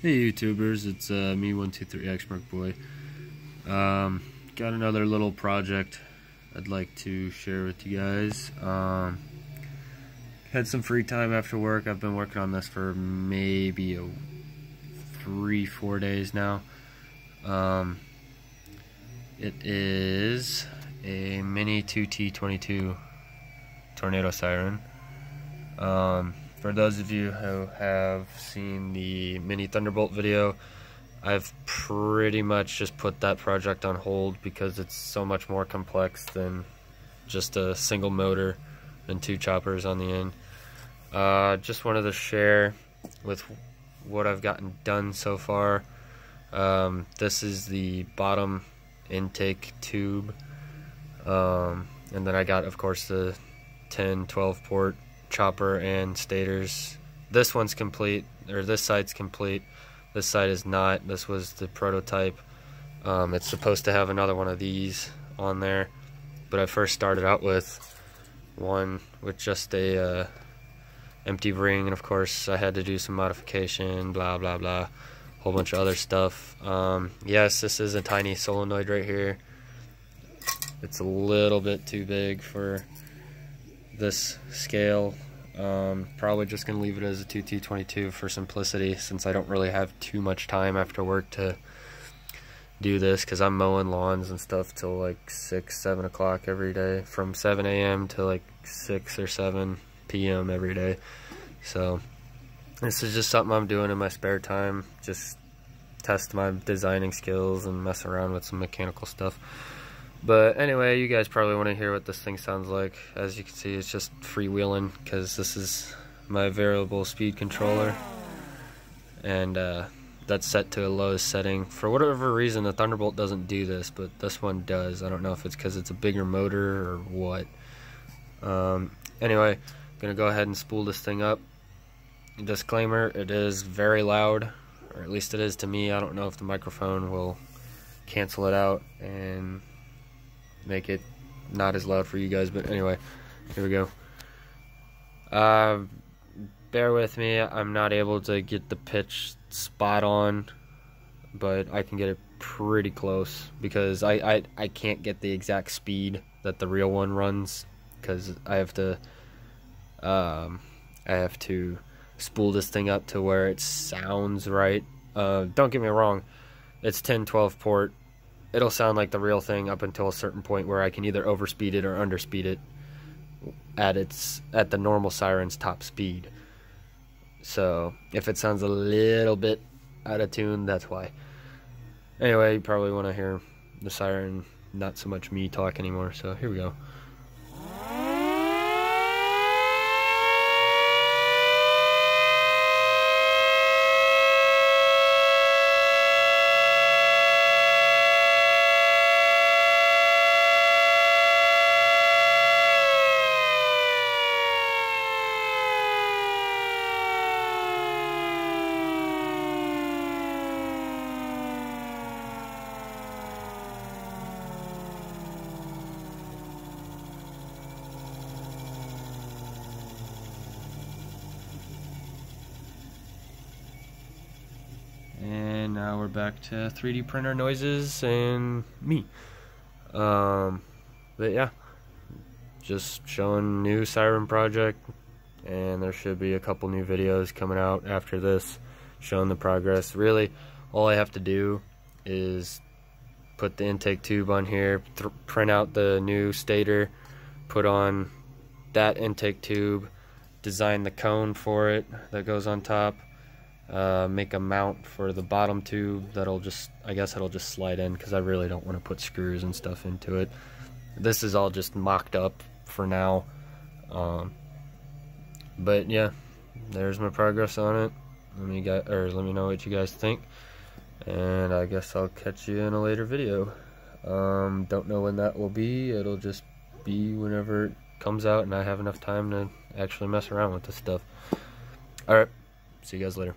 Hey YouTubers, it's me 123xmarkboy. Got another little project I'd like to share with you guys. Had some free time after work. I've been working on this for maybe 3-4 days now. It is a mini 2T22 tornado siren. For those of you who have seen the mini Thunderbolt video, I've pretty much just put that project on hold because it's so much more complex than just a single motor and 2 choppers on the end. Just wanted to share with what I've gotten done so far. This is the bottom intake tube, and then I got, of course, the 10-12 port chopper and stators. This one's complete, or this side's complete. This side is not. This was the prototype. It's supposed to have another one of these on there, but I first started out with one with just a empty ring, and of course I had to do some modification, blah blah blah, whole bunch of other stuff. Yes, this is a tiny solenoid right here. It's a little bit too big for this scale. Probably just gonna leave it as a 2T22 for simplicity, since I don't really have too much time after work to do this, because I'm mowing lawns and stuff till like 6-7 o'clock every day, from 7 a.m. to like 6 or 7 p.m. every day. So this is just something I'm doing in my spare time, just test my designing skills and mess around with some mechanical stuff. But anyway, you guys probably want to hear what this thing sounds like. As you can see, it's just freewheeling because this is my variable speed controller, and that's set to a low setting. For whatever reason, the Thunderbolt doesn't do this, but this one does. I don't know if it's because it's a bigger motor or what. Anyway, I'm gonna go ahead and spool this thing up. Disclaimer: it is very loud, or at least it is to me. I don't know if the microphone will cancel it out and make it not as loud for you guys, but anyway, here we go. Bear with me, I'm not able to get the pitch spot on, but I can get it pretty close, because I can't get the exact speed that the real one runs, because I have to spool this thing up to where it sounds right. Don't get me wrong, it's 10-12 port. It'll sound like the real thing up until a certain point where I can either overspeed it or underspeed it at the normal siren's top speed. So if it sounds a little bit out of tune, that's why. Anyway, you probably want to hear the siren, not so much me talk anymore. So here we go. And now we're back to 3D printer noises and me. But yeah, just showing new siren project, and there should be a couple new videos coming out after this showing the progress. Really, all I have to do is put the intake tube on here, print out the new stator, put on that intake tube, design the cone for it that goes on top, make a mount for the bottom tube that'll just, I guess it'll just slide in, because I really don't want to put screws and stuff into it. This is all just mocked up for now. But yeah, there's my progress on it. Let me know what you guys think, and I guess I'll catch you in a later video. Don't know when that will be. It'll just be whenever it comes out and I have enough time to actually mess around with this stuff. Alright, see you guys later.